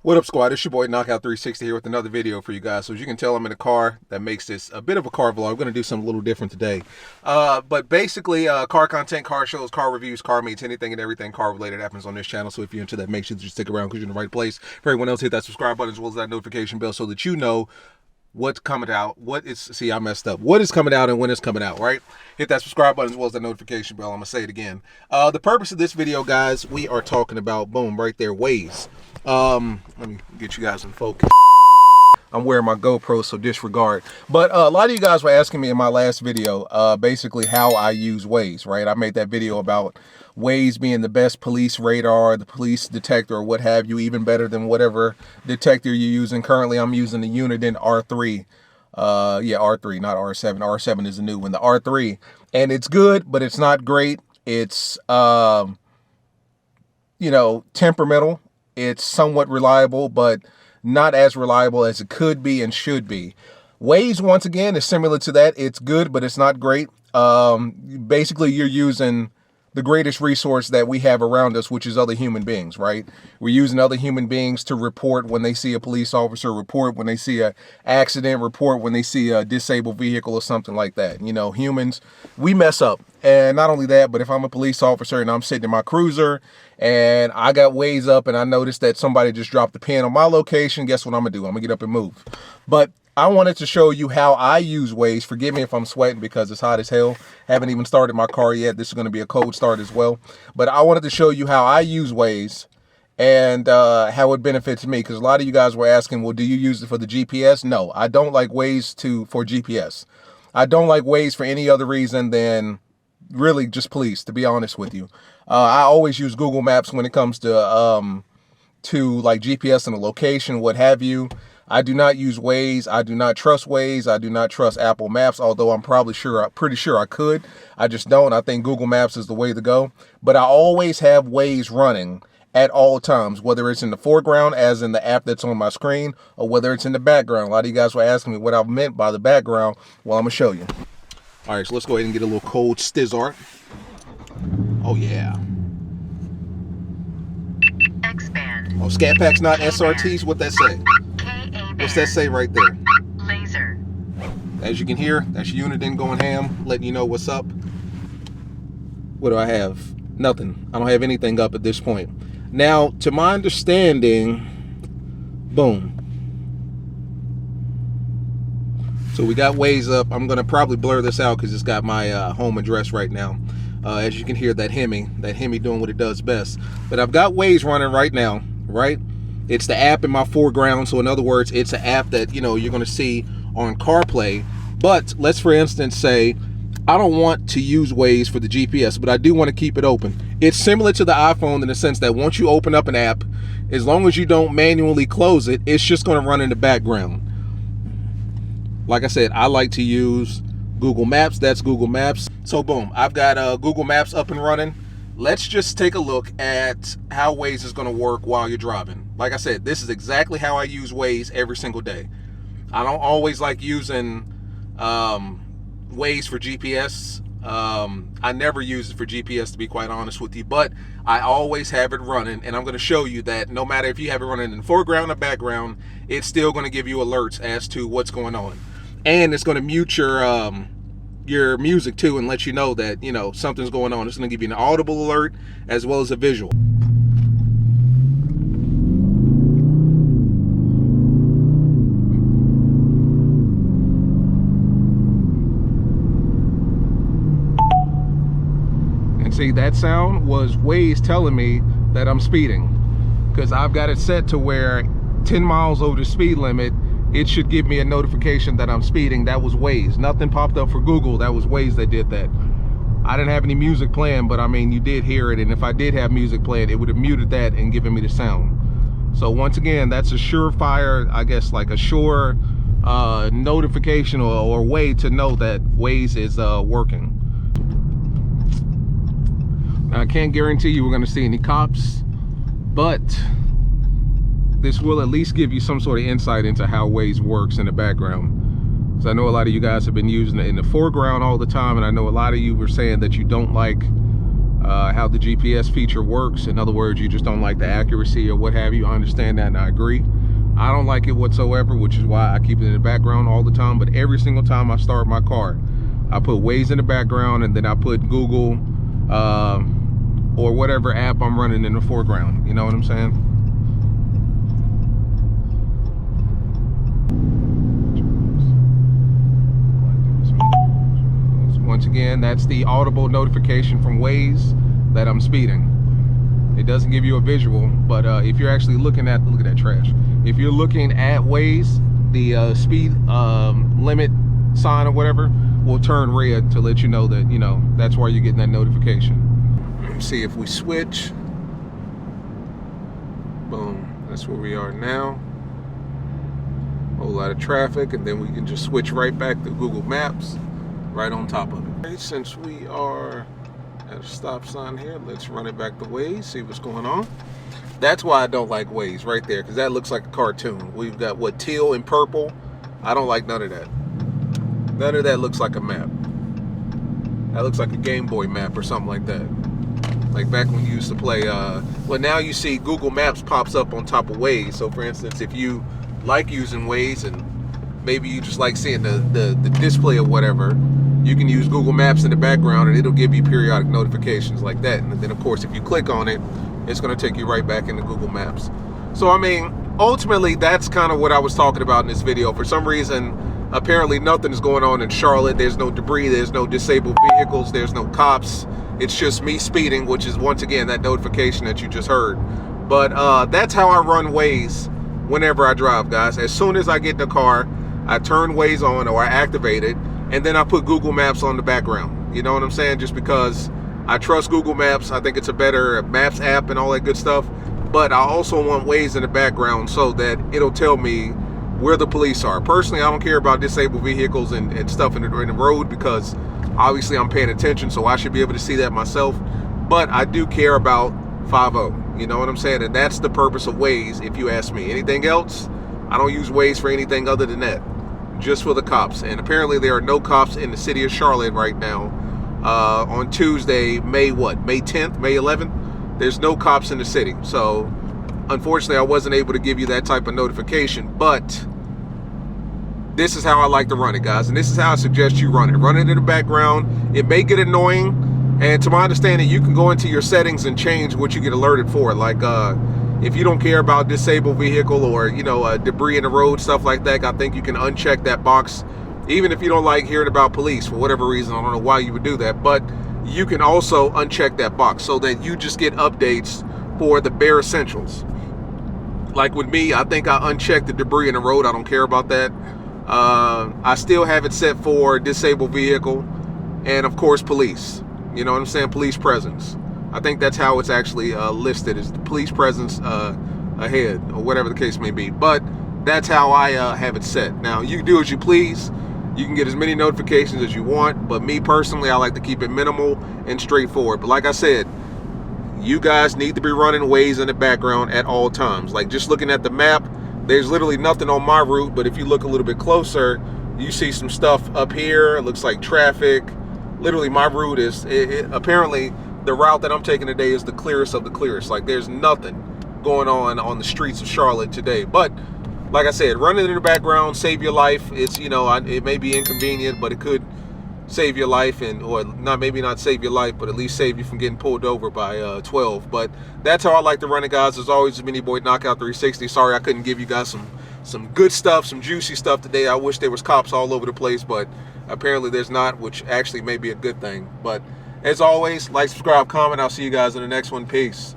What up, squad? It's your boy Knockout360 here with another video for you guys. So as you can tell, I'm in a car. That makes this a bit of a car vlog. I'm going to do something a little different today. But basically, car content, car shows, car reviews, car meets, anything and everything car related happens on this channel. So if you're into that, make sure that you stick around because you're in the right place. For everyone else, hit that subscribe button as well as that notification bell so that you know what's coming out, what is coming out and when it's coming out, right? Hit that subscribe button as well as that notification bell. I'm gonna say it again. The purpose of this video, guys, we are talking about, boom, right there, Waze. Let me get you guys in focus. I'm wearing my GoPro, so disregard. But a lot of you guys were asking me in my last video, basically how I use Waze, right? I made that video about Waze being the best police radar, the police detector, or what have you, even better than whatever detector you're using. Currently, I'm using the Uniden R3. Yeah, R3, not R7. R7 is the new one, the R3. And it's good, but it's not great. It's, you know, temperamental. It's somewhat reliable, but not as reliable as it could be and should be. Waze, once again, is similar to that. It's good, but it's not great. Basically, you're using the greatest resource that we have around us, which is other human beings, right? We're using other human beings to report when they see a police officer, report when they see an accident, report when they see a disabled vehicle or something like that. You know, humans, we mess up. And not only that, but if I'm a police officer and I'm sitting in my cruiser and I got Waze up and I notice that somebody just dropped the pin on my location, guess what I'm gonna do? I'm gonna get up and move. But I wanted to show you how I use Waze. Forgive me if I'm sweating because it's hot as hell. Haven't even started my car yet. This is going to be a cold start as well. But I wanted to show you how I use Waze and how it benefits me. Because a lot of you guys were asking, well, do you use it for the GPS? No, I don't like Waze for GPS. I don't like Waze for any other reason than really just police, to be honest with you. I always use Google Maps when it comes to like GPS and a location, what have you. I do not use Waze. I do not trust Waze. I do not trust Apple Maps, although I'm pretty sure I could. I just don't. I think Google Maps is the way to go. But I always have Waze running at all times, whether it's in the foreground, as in the app that's on my screen, or whether it's in the background. A lot of you guys were asking me what I meant by the background. Well, I'm going to show you. All right, so let's go ahead and get a little cold stizzart. Oh, yeah. Expand. Oh, SCATPACK's not SRTs? What that say? What's that say right there? Laser. As you can hear, that's Uniden going ham, letting you know what's up. What do I have? Nothing. I don't have anything up at this point. Now, to my understanding, boom. So we got Waze up. I'm going to probably blur this out because it's got my home address right now. As you can hear, that Hemi doing what it does best. But I've got Waze running right now, right? It's the app in my foreground. So in other words, it's an app that, you know, you're going to see on CarPlay. But let's, for instance, say I don't want to use Waze for the GPS, but I do want to keep it open. It's similar to the iPhone in the sense that once you open up an app, as long as you don't manually close it, it's just going to run in the background. Like I said, I like to use Google Maps. That's Google Maps. So boom, I've got Google Maps up and running. Let's just take a look at how Waze is going to work while you're driving. Like I said, this is exactly how I use Waze every single day. I don't always like using Waze for GPS. I never use it for GPS, to be quite honest with you, but I always have it running, and I'm going to show you that no matter if you have it running in the foreground or background, it's still going to give you alerts as to what's going on. And it's going to mute your music too and let you know that, you know, something's going on. It's going to give you an audible alert as well as a visual. And see, that sound was Waze telling me that I'm speeding, because I've got it set to where 10 miles over the speed limit, it should give me a notification that I'm speeding. That was Waze. Nothing popped up for Google. That was Waze that did that. I didn't have any music playing, but I mean, you did hear it. And if I did have music playing, it would have muted that and given me the sound. So once again, that's a surefire, I guess, like a sure notification or way to know that Waze is working. Now, I can't guarantee you we're going to see any cops, but this will at least give you some sort of insight into how Waze works in the background. Because I know a lot of you guys have been using it in the foreground all the time, and I know a lot of you were saying that you don't like how the GPS feature works. In other words, you just don't like the accuracy or what have you. I understand that and I agree. I don't like it whatsoever, which is why I keep it in the background all the time. But every single time I start my car, I put Waze in the background, and then I put Google or whatever app I'm running in the foreground. You know what I'm saying? Once again, that's the audible notification from Waze that I'm speeding. It doesn't give you a visual, but if you're actually looking at, look at that trash. If you're looking at Waze, the speed limit sign or whatever will turn red to let you know that, you know, that's why you're getting that notification. Let's see if we switch. Boom, that's where we are now. Whole lot of traffic, and then we can just switch right back to Google Maps right on top of it. Okay, since we are at a stop sign here, let's run it back to Waze, see what's going on. That's why I don't like Waze right there, because that looks like a cartoon. We've got what, teal and purple. I don't like none of that. None of that looks like a map. That looks like a Game Boy map or something like that. Like back when you used to play, well, now you see Google Maps pops up on top of Waze. So for instance, if you like using Waze and maybe you just like seeing the display or whatever, you can use Google Maps in the background and it'll give you periodic notifications like that. And then of course, if you click on it, it's going to take you right back into Google Maps. So I mean, ultimately, that's kind of what I was talking about in this video. For some reason, apparently nothing is going on in Charlotte. There's no debris, there's no disabled vehicles, there's no cops. It's just me speeding, which is once again that notification that you just heard. But that's how I run Waze whenever I drive, guys. As soon as I get in the car, I turn Waze on or I activate it, and then I put Google Maps on the background. You know what I'm saying? Just because I trust Google Maps. I think it's a better Maps app and all that good stuff. But I also want Waze in the background so that it'll tell me where the police are. Personally, I don't care about disabled vehicles and stuff in the road, because obviously I'm paying attention, so I should be able to see that myself. But I do care about 5-0. You know what I'm saying? And that's the purpose of Waze, if you ask me. Anything else, I don't use Waze for anything other than that. Just for the cops. And apparently there are no cops in the city of Charlotte right now. On Tuesday, May 10th, May 11th, there's no cops in the city. So unfortunately, I wasn't able to give you that type of notification, but this is how I like to run it, guys. And this is how I suggest you run it. Run it in the background. It may get annoying. And to my understanding, you can go into your settings and change what you get alerted for. Like, if you don't care about disabled vehicle or, you know, debris in the road, stuff like that, I think you can uncheck that box. Even if you don't like hearing about police for whatever reason, I don't know why you would do that, but you can also uncheck that box so that you just get updates for the bare essentials. Like with me, I think I unchecked the debris in the road. I don't care about that. I still have it set for disabled vehicle and of course police. You know what I'm saying? Police presence. I think that's how it's actually listed, is the police presence ahead, or whatever the case may be. But that's how I have it set. Now, you can do as you please. You can get as many notifications as you want. But me personally, I like to keep it minimal and straightforward. But like I said, you guys need to be running Waze in the background at all times. Like just looking at the map, there's literally nothing on my route. But if you look a little bit closer, you see some stuff up here. It looks like traffic. Literally, my route is, apparently, the route that I'm taking today is the clearest of the clearest. Like there's nothing going on the streets of Charlotte today. But like I said, running in the background, save your life. It's, you know, it may be inconvenient, but it could save your life, and or not, maybe not save your life, but at least save you from getting pulled over by 12. But that's how I like to run it, guys. As always, it's Mini Boy Knockout 360. Sorry I couldn't give you guys some good stuff, some juicy stuff today. I wish there was cops all over the place, but apparently there's not, which actually may be a good thing. But as always, like, subscribe, comment. I'll see you guys in the next one. Peace.